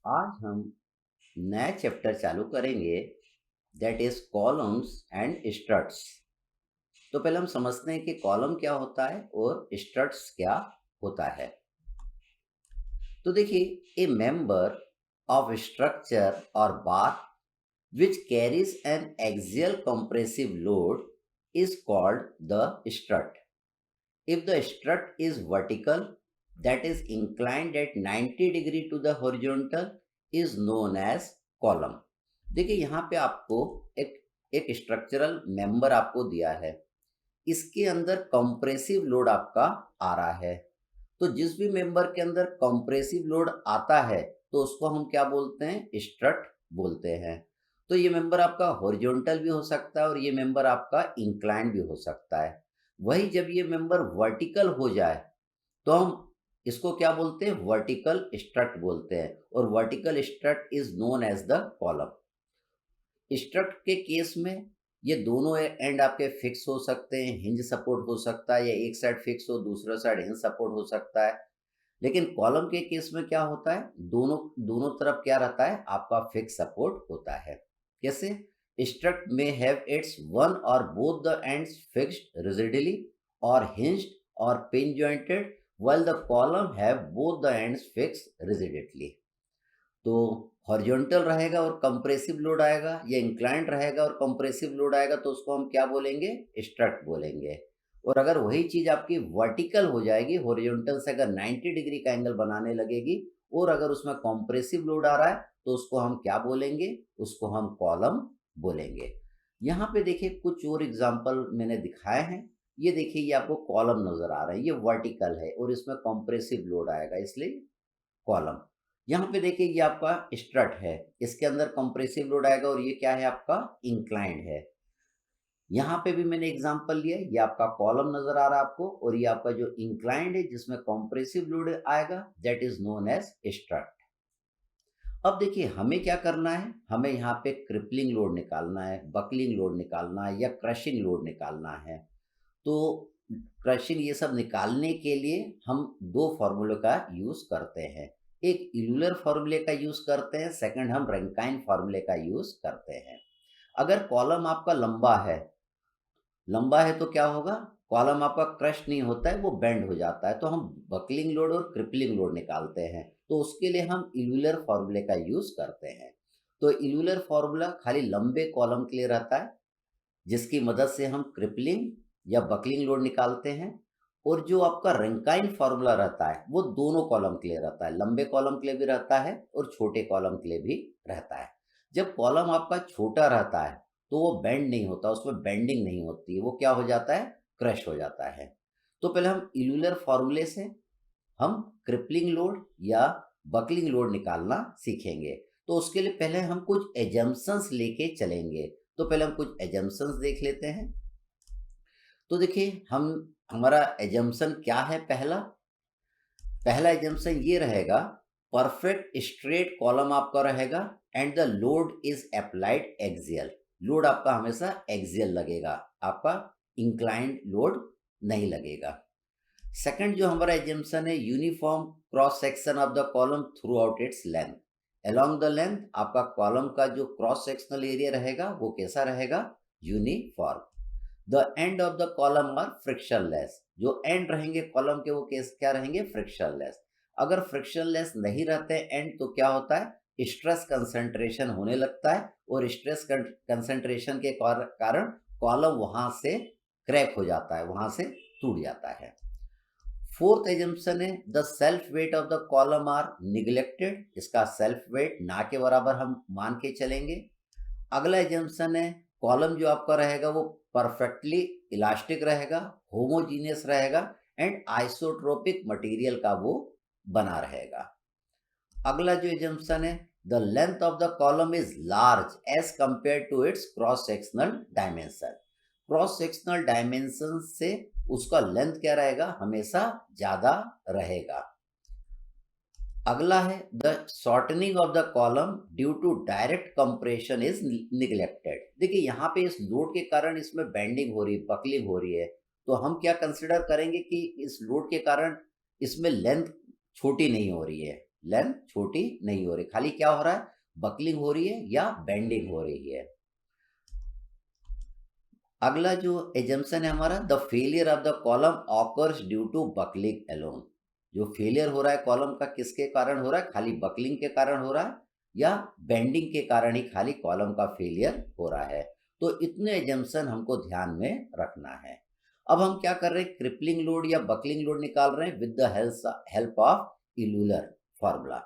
आज हम नया चैप्टर चालू करेंगे that is columns and struts. तो पहले हम समझते हैं कि कॉलम क्या होता है और स्ट्रट्स क्या होता है। तो देखिए, ए मेंबर ऑफ स्ट्रक्चर और बार which carries an axial compressive load is called the strut. If the strut is vertical, that is inclined at 90 degree to the horizontal, is known as column. देखिए, यहाँ पे आपको एक एक स्ट्रक्चरल मेंबर आपको दिया है। इसके अंदर कंप्रेसिव लोड आपका आ रहा है। तो जिस भी मेंबर के अंदर कंप्रेसिव लोड आता है तो उसको हम क्या बोलते हैं? स्ट्रट बोलते हैं। तो ये मेंबर आपका हॉरिजॉन्टल भी हो सकता है और ये मेंबर आपका इंक्लाइंड भी हो सकता है। वही जब ये मेंबर वर्टिकल हो जाए तो हम इसको क्या बोलते हैं? वर्टिकल स्ट्रट बोलते हैं। और vertical strut is known as the column. Strut के केस में ये दोनों एंड आपके फिक्स हो सकते हैं, हिंज सपोर्ट हो सकता है, या एक साइड फिक्स हो दूसरा साइड हिंज सपोर्ट हो सकता है। लेकिन कॉलम के केस में क्या होता है? दोनों दोनों तरफ क्या रहता है? आपका फिक्स सपोर्ट होता है। कैसे? स्ट्रट में हैव इट्स वन और both the ends fixed rigidly और हिंज्ड और pin jointed, while the column have both the ends fixed rigidly. तो हॉरिजॉन्टल रहेगा और कंप्रेसिव लोड आएगा, या इंक्लाइंड रहेगा और कंप्रेसिव लोड आएगा, तो उसको हम क्या बोलेंगे? स्ट्रट बोलेंगे। और अगर वही चीज आपकी वर्टिकल हो जाएगी, हॉरिजॉन्टल से अगर 90 डिग्री का एंगल बनाने लगेगी और अगर उसमें कंप्रेसिव लोड आ रहा है तो उसको हम क्या बोलेंगे? उसको हम कॉलम बोलेंगे। यहाँ पे देखिए कुछ और एग्जाम्पल मैंने दिखाए हैं। ये देखिए, ये आपको कॉलम नजर आ रहा है, ये वर्टिकल है और इसमें कंप्रेसिव लोड आएगा इसलिए कॉलम। यहाँ पे देखिए, ये आपका स्ट्रट है, इसके अंदर कंप्रेसिव लोड आएगा और ये क्या है? आपका इंक्लाइंड है। यहाँ पे भी मैंने एग्जांपल लिया, ये आपका कॉलम नजर आ रहा है आपको, और ये आपका जो इंक्लाइंड है जिसमें कंप्रेसिव लोड आएगा, that is known as strut. अब देखिए, हमें क्या करना है? हमें यहाँ पे क्रिपलिंग लोड निकालना है, बकलिंग लोड निकालना है, या क्रशिंग लोड निकालना है। तो क्रशिंग ये सब निकालने के लिए हम दो फॉर्मूले का यूज करते हैं। एक यूलर फॉर्मूले का यूज करते हैं, सेकंड हम रैंकाइन फॉर्मूले का यूज करते हैं। अगर कॉलम आपका लंबा है तो क्या होगा? कॉलम आपका क्रश नहीं होता है, वो बेंड हो जाता है। तो हम बकलिंग लोड और क्रिपलिंग लोड निकालते हैं, तो उसके लिए हम इल्यूलर फॉर्मूले का यूज करते हैं। तो इल्यूलर फॉर्मूला खाली लंबे कॉलम के लिए रहता है, जिसकी मदद से हम क्रिपलिंग या बकलिंग लोड निकालते हैं। और जो आपका रैंकाइन फॉर्मूला रहता है वो दोनों कॉलम के लिए रहता है, लंबे कॉलम के लिए भी रहता है और छोटे कॉलम के लिए भी रहता है। जब कॉलम आपका छोटा रहता है तो वो बेंड नहीं होता, उसमें बेंडिंग नहीं होती है, वो क्या हो जाता है? क्रश हो जाता है। तो पहले हम इल्यूलर फॉर्मूले से हम क्रिपलिंग लोड या बकलिंग लोड निकालना सीखेंगे। तो उसके लिए पहले हम कुछ एजम्पशंस लेके चलेंगे। तो पहले हम कुछ एजम्पशंस देख लेते हैं। तो देखिए, हमारा एजम्पशन क्या है? पहला एजम्पशन ये रहेगा, परफेक्ट स्ट्रेट कॉलम आपका रहेगा and the load is applied axial. Load आपका हमेशा एक्सियल लगेगा, आपका इंक्लाइंड लोड नहीं लगेगा। सेकंड जो हमारा एजम्पशन है, uniform cross section of the column throughout its length. Along the length आपका कॉलम का जो क्रॉस सेक्शनल एरिया रहेगा वो कैसा रहेगा? Uniform. The end of the column are frictionless. जो एंड रहेंगे कॉलम के वो क्या रहेंगे? फ्रिक्शनलेस। अगर फ्रिक्शनलेस नहीं रहते एंड तो क्या होता है? स्ट्रेस कंसंट्रेशन होने लगता है और स्ट्रेस कंसंट्रेशन के कारण कॉलम वहां से क्रैक हो जाता है, वहां से टूट जाता है। फोर्थ एजम्पशन है, the self weight of the column are neglected. इसका सेल्फ वेट ना के बराबर हम मान के चलेंगे। अगला एजम्पशन है, कॉलम जो आपका रहेगा वो परफेक्टली इलास्टिक रहेगा, होमोजीनियस रहेगा एंड आइसोट्रोपिक मटेरियल का वो बना रहेगा। अगला जो एजम्पशन है, the length of the column is large as compare to its cross sectional dimension. Cross sectional dimension से उसका लेंथ क्या रहेगा? हमेशा ज्यादा रहेगा। अगला है, the shortening of the column due to direct compression is neglected. देखिए, यहाँ पे इस लोड के कारण इसमें बेंडिंग हो रही है, बकलिंग हो रही है, तो हम क्या कंसिडर करेंगे कि इस लोड के कारण इसमें लेंथ छोटी नहीं हो रही है, लेंथ छोटी नहीं हो रही, खाली क्या हो रहा है, बकलिंग हो रही है या बेंडिंग हो रही है। अगला जो एजम्पशन है हमारा, the failure of the column occurs due to buckling alone. जो फेलियर हो रहा है कॉलम का किसके कारण हो रहा है, खाली बकलिंग के कारण हो रहा है या बेंडिंग के कारण ही खाली कॉलम का फेलियर हो रहा है। तो इतने एजम्पशन हमको ध्यान में रखना है। अब हम क्या कर रहे हैं, क्रिपलिंग लोड या बकलिंग लोड निकाल रहे हैं with the help of Euler formula.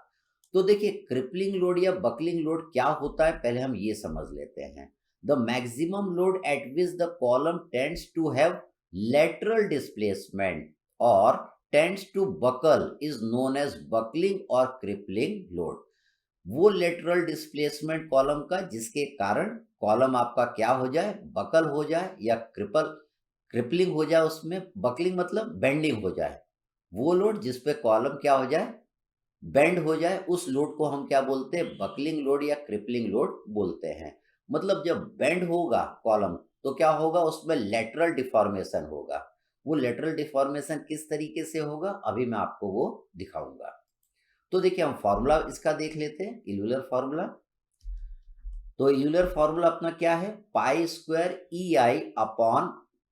तो देखिए क्रिपलिंग लोड या बकलिंग लोड क्या होता है, पहले हम ये समझ लेते हैं। The maximum load at which the column tends to have lateral displacement or tends to buckle is known as buckling or crippling load। वो लेटरल डिस्प्लेसमेंट कॉलम का जिसके कारण कॉलम आपका क्या हो जाए, बकल हो जाए या क्रिपलिंग हो जाए, उसमें बकलिंग मतलब बेंडिंग हो जाए, वो लोड जिस पे कॉलम क्या हो जाए, बेंड हो जाए, उस लोड को हम क्या बोलते हैं, बकलिंग लोड या क्रिपलिंग लोड बोलते हैं। मतलब जब बेंड होगा कॉलम तो क्या होगा, उसमें लेटरल डिफॉर्मेशन होगा। वो लेटरल डिफॉर्मेशन किस तरीके से होगा, अभी मैं आपको वो दिखाऊंगा। तो देखिए हम फॉर्मूला इसका देख लेते हैं, यूलर फॉर्मूला। तो यूलर फॉर्मूला अपना क्या है, pi square E I upon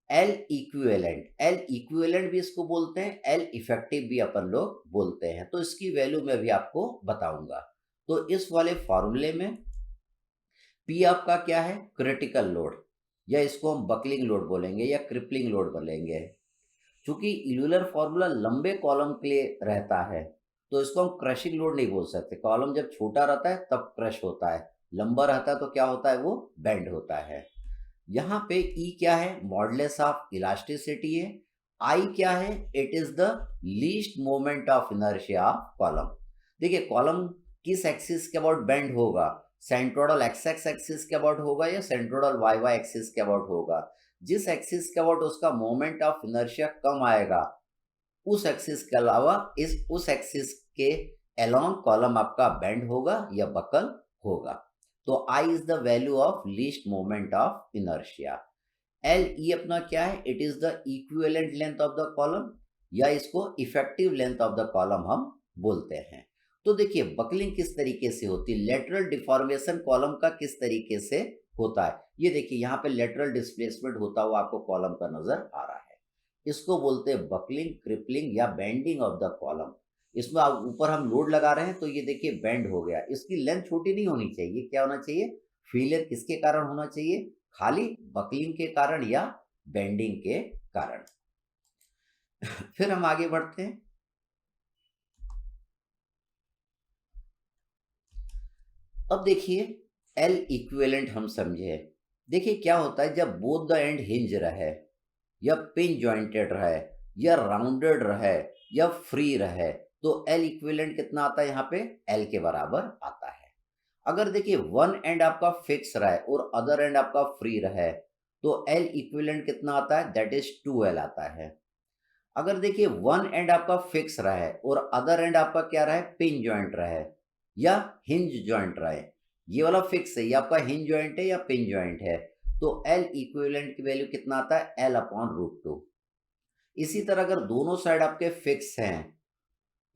L equivalent. L equivalent भी इसको बोलते हैं, एल इफेक्टिव भी अपन लोग बोलते हैं। तो इसकी वैल्यू मैं भी आपको बताऊंगा। तो इस वाले फॉर्मूले में पी आपका क्या है, क्रिटिकल लोड, या इसको हम बकलिंग लोड बोलेंगे या क्रिपलिंग लोड बोलेंगे। चूंकि यूलर फॉर्मूला लंबे कॉलम के लिए रहता है तो इसको हम क्रशिंग लोड नहीं बोल सकते। कॉलम जब छोटा रहता है तब क्रश होता है, लंबा रहता है तो क्या होता है, वो बेंड होता है। यहाँ पे ई क्या है, मॉडुलस ऑफ इलास्टिसिटी है। आई क्या है, it is the least moment of inertia of column. देखिए कॉलम किस एक्सिस के अबाउट बेंड होगा, सेंट्रोइडल एक्स एक्स एक्सिस के अबाउट होगा या सेंट्रोइडल वाई वाई एक्सिस के अबाउट होगा। जिस एक्सिस के अबाउट उसका मोमेंट ऑफ इनर्शिया कम आएगा, उस एक्सिस के अलावा उस एक्सिस के अलोंग कॉलम आपका बेंड होगा या बकल होगा। तो I is the value of least moment of inertia. L E अपना क्या है, it is the equivalent length of the column, या इसको effective length of the column हम बोलते हैं। तो देखिए बकलिंग किस तरीके से होती है, लेटरल डिफॉर्मेशन कॉलम का किस तरीके से होता है। ये देखिए यहाँ पे लेटरल डिस्प्लेसमेंट होता हुआ आपको कॉलम का नजर आ रहा है। इसको बोलते हैं बकलिंग, क्रिपलिंग या बेंडिंग ऑफ द कॉलम। इसमें आप ऊपर हम लोड लगा रहे हैं तो ये देखिए बेंड हो गया। इसकी लेंथ छोटी नहीं होनी चाहिए, क्या होना चाहिए, फेलियर किसके कारण होना चाहिए, खाली बकलिंग के कारण या बेंडिंग के कारण। फिर हम आगे बढ़ते हैं। अब देखिए एल इक्विवेलेंट हम समझे। देखिए क्या होता है, जब बोथ द एंड हिंज रहे या पिन जॉइंटेड रहे या राउंडेड रहे या फ्री रहे, तो एल इक्विवेलेंट कितना आता है, यहाँ पे एल के बराबर आता है। अगर देखिए वन एंड आपका फिक्स रहे और अदर एंड आपका फ्री रहे तो एल इक्विवेलेंट कितना आता है, दैट इज 2L आता है। अगर देखिए वन एंड आपका फिक्स रहे और अदर एंड आपका क्या रहे, पिन जॉइंट रहे या हिंज जॉइंट रहे, ये वाला फिक्स है, ये आपका हिंज जॉइंट है या पिन जॉइंट है, तो एल इक्विवेलेंट की वैल्यू कितना आता है, एल अपॉन रूट 2। इसी तरह अगर दोनों साइड आपके फिक्स हैं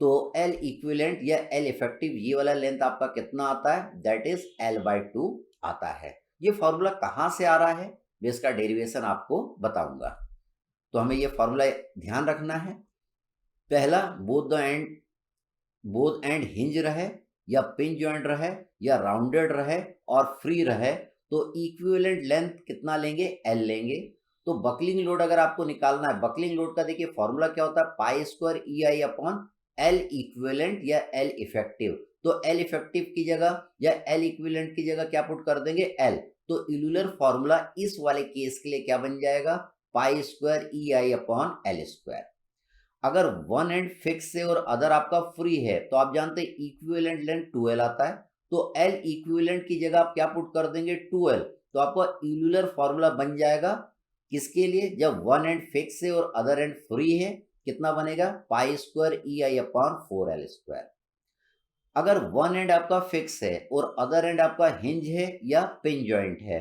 तो एल इक्विवेलेंट या एल इफेक्टिव, ये वाला लेंथ आपका कितना आता है, दैट इज L/2 आता है। ये फॉर्मूला कहाँ से आ रहा है, मैं इसका डेरिवेशन आपको बताऊंगा। तो हमें ये फॉर्मूला ध्यान रखना है। पहला, बोथ एंड हिंज रहे या पिन जॉइंट रहे या राउंडेड रहे और फ्री रहे तो इक्विवेलेंट लेंथ कितना लेंगे, एल लेंगे। तो बकलिंग लोड अगर आपको निकालना है, बकलिंग लोड का देखिए फॉर्मूला क्या होता है, pi square E I upon L equivalent या एल इफेक्टिव। तो एल इफेक्टिव की जगह या एल इक्विवेलेंट की जगह क्या पुट कर देंगे, एल। तो यूलर फॉर्मूला इस वाले केस के लिए क्या बन जाएगा, पाई square E I upon L square. अगर वन एंड फिक्स है और अदर आपका फ्री है तो आप जानते हैं इक्विवेलेंट लेंथ 2L आता है। तो L इक्विवेलेंट की जगह आप क्या पुट कर देंगे, 2L। तो आपका यूलर फॉर्मूला बन जाएगा किसके लिए, जब वन एंड फिक्स है और अदर एंड फ्री है, कितना बनेगा, पाई square E I upon 4L square. अगर वन एंड आपका फिक्स है और अदर एंड आपका हिंज है या पिन जॉइंट है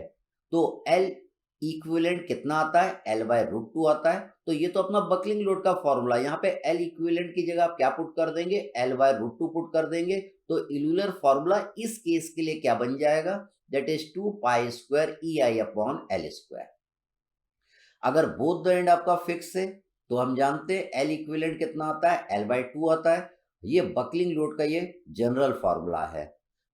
तो एल इक्विवेलेंट कितना आता है, L/√2 आता है। तो ये तो अपना बकलिंग लोड का फॉर्मूला, यहाँ पे L इक्विवेलेंट की जगह आप क्या पुट कर देंगे, L/√2 पुट कर देंगे। तो इल्यूलर फॉर्मूला इस केस के लिए क्या बन जाएगा, दैट इज 2π² EI/L²। अगर बोथ द एंड आपका फिक्स है तो हम जानते हैं L इक्विवेलेंट कितना आता है, L/2 आता है। ये बकलिंग लोड का ये जनरल फॉर्मूला है।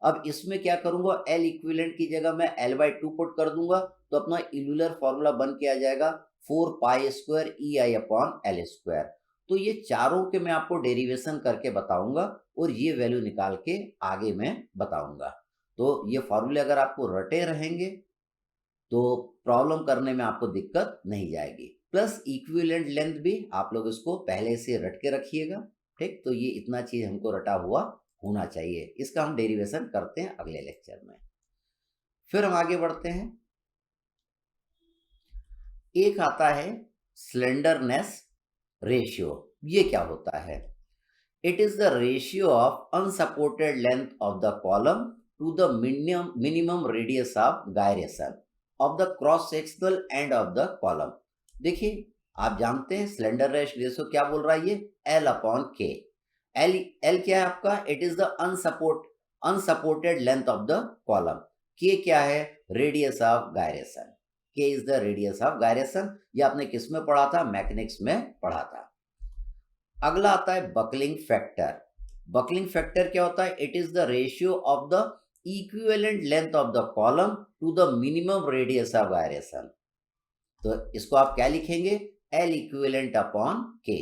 अब इसमें क्या करूंगा, L इक्विवेलेंट की जगह मैं L/2 पुट कर दूंगा तो अपना इल्यूलर फॉर्मूला बन के आ जाएगा 4π² EI/L²। तो ये चारों के मैं आपको डेरिवेशन करके बताऊंगा और ये वैल्यू निकाल के आगे मैं बताऊंगा। तो ये फॉर्मूले अगर आपको रटे रहेंगे तो प्रॉब्लम करने में आपको दिक्कत नहीं जाएगी। प्लस इक्विवेलेंट लेंथ भी आप लोग इसको पहले से रट के रखिएगा, ठीक। तो ये इतना चीज हमको रटा हुआ होना चाहिए। इसका हम डेरिवेशन करते हैं अगले लेक्चर में। फिर हम आगे बढ़ते हैं। एक आता है स्लेंडरनेस रेशियो। ये क्या होता है, it is the ratio of unsupported length of the column to the minimum radius of gyration of the cross sectional and of the column. देखिए आप जानते हैं स्लेंडर रेशियो क्या बोल रहा है, ये L/K। L क्या है आपका, it is the unsupported length of the column. K क्या है, radius of gyration. K is the radius of gyration. ये आपने किस में पढ़ा था, मैकेनिक्स में पढ़ा था। अगला आता है बकलिंग फैक्टर। बकलिंग फैक्टर क्या होता है, it is the ratio of the equivalent length of the column to the minimum radius of gyration. तो इसको आप क्या लिखेंगे, L equivalent upon K।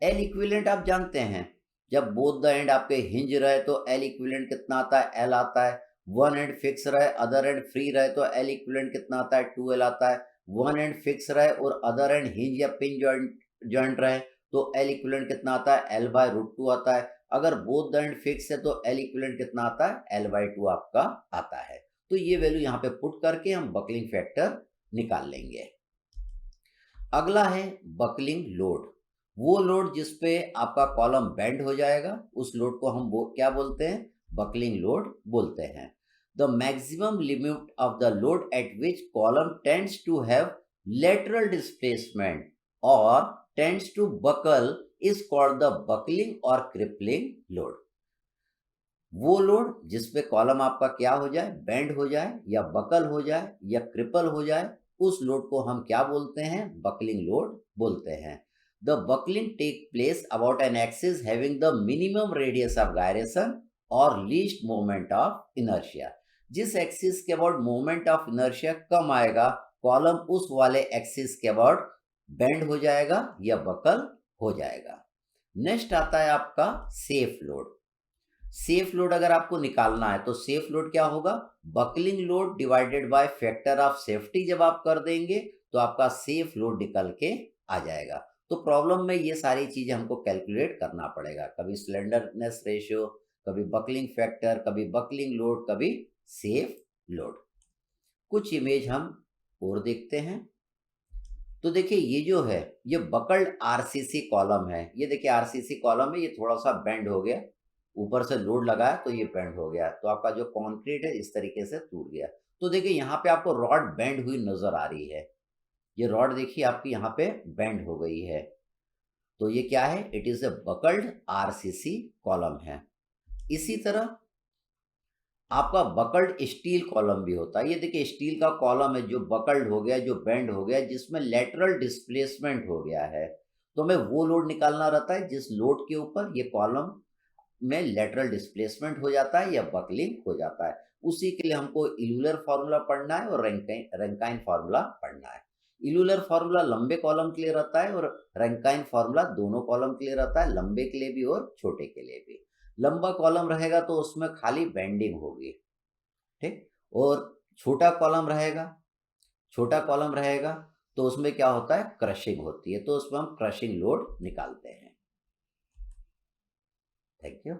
L equivalent आप जानते हैं, जब बोथ द एंड आपके हिंज रहे तो L इक्विवेलेंट कितना आता है, L आता है। वन एंड फिक्स रहे, अदर एंड फ्री रहे तो L इक्विवेलेंट कितना आता है, 2L आता है। वन एंड फिक्स रहे और अदर एंड हिंज या पिन जॉइंट रहे तो L इक्विवेलेंट कितना आता है, L/√2 आता है। अगर बोथ द एंड फिक्स है तो L इक्विवेलेंट कितना आता है, L/2 आपका आता है। तो ये वैल्यू यहाँ पे पुट करके हम बकलिंग फैक्टर निकाल लेंगे। अगला है बकलिंग लोड। वो लोड जिसपे आपका कॉलम बेंड हो जाएगा, उस लोड को हम क्या बोलते हैं, बकलिंग लोड बोलते हैं। The maximum limit of the load at which column tends to have lateral displacement और tends to buckle is called the buckling और क्रिपलिंग लोड। वो लोड जिसपे कॉलम आपका क्या हो जाए, बेंड हो जाए या बकल हो जाए या क्रिपल हो जाए, उस लोड को हम क्या बोलते हैं, बकलिंग लोड बोलते हैं। The buckling take place about an axis having the minimum radius of gyration और लीस्ट मोमेंट ऑफ इनर्शिया। जिस एक्सिस के अबाउट मोमेंट ऑफ इनर्शिया कम आएगा, कॉलम उस वाले एक्सिस के अबाउट बेंड हो जाएगा या बकल हो जाएगा। नेक्स्ट आता है आपका सेफ लोड। सेफ लोड अगर आपको निकालना है तो सेफ लोड क्या होगा, buckling load divided by factor of safety जब आप कर देंगे तो आपका सेफ लोड निकल के आ जाएगा। तो प्रॉब्लम में ये सारी चीजें हमको कैलकुलेट करना पड़ेगा, कभी स्लेंडरनेस रेशियो, कभी बकलिंग फैक्टर, कभी बकलिंग लोड, कभी सेफ लोड। कुछ इमेज हम और देखते हैं। तो देखिए ये जो है ये बकल्ड आरसीसी कॉलम है। ये देखिए आरसीसी कॉलम है, ये थोड़ा सा बेंड हो गया, ऊपर से लोड लगाया तो ये बेंड हो गया, तो आपका जो कंक्रीट है इस तरीके से टूट गया। तो देखिए यहाँ पे आपको रॉड बेंड हुई नजर आ रही है। ये रॉड देखिए आपकी यहाँ पे बेंड हो गई है। तो ये क्या है, it is a buckled RCC column है। इसी तरह आपका बकल्ड स्टील कॉलम भी होता है। ये देखिए स्टील का कॉलम है जो बकल्ड हो गया, जो बेंड हो गया, जिसमें लेटरल डिस्प्लेसमेंट हो गया है। तो हमें वो लोड निकालना रहता है जिस लोड के ऊपर ये कॉलम में लेटरल डिस्प्लेसमेंट हो जाता है या बकलिंग हो जाता है। उसी के लिए हमको इल्यूलर फार्मूला पढ़ना है और रैंकाइन फार्मूला पढ़ना है। इल्यूलर फार्मूला लंबे कॉलम के लिए रहता है और रैंकाइन फार्मूला दोनों कॉलम के लिए रहता है, लंबे के लिए भी और छोटे के लिए भी। लंबा कॉलम रहेगा तो उसमें खाली बेंडिंग होगी, ठीक। और छोटा कॉलम रहेगा तो उसमें क्या होता है, क्रशिंग होती है। तो उसमें हम क्रशिंग लोड निकालते हैं। Thank you.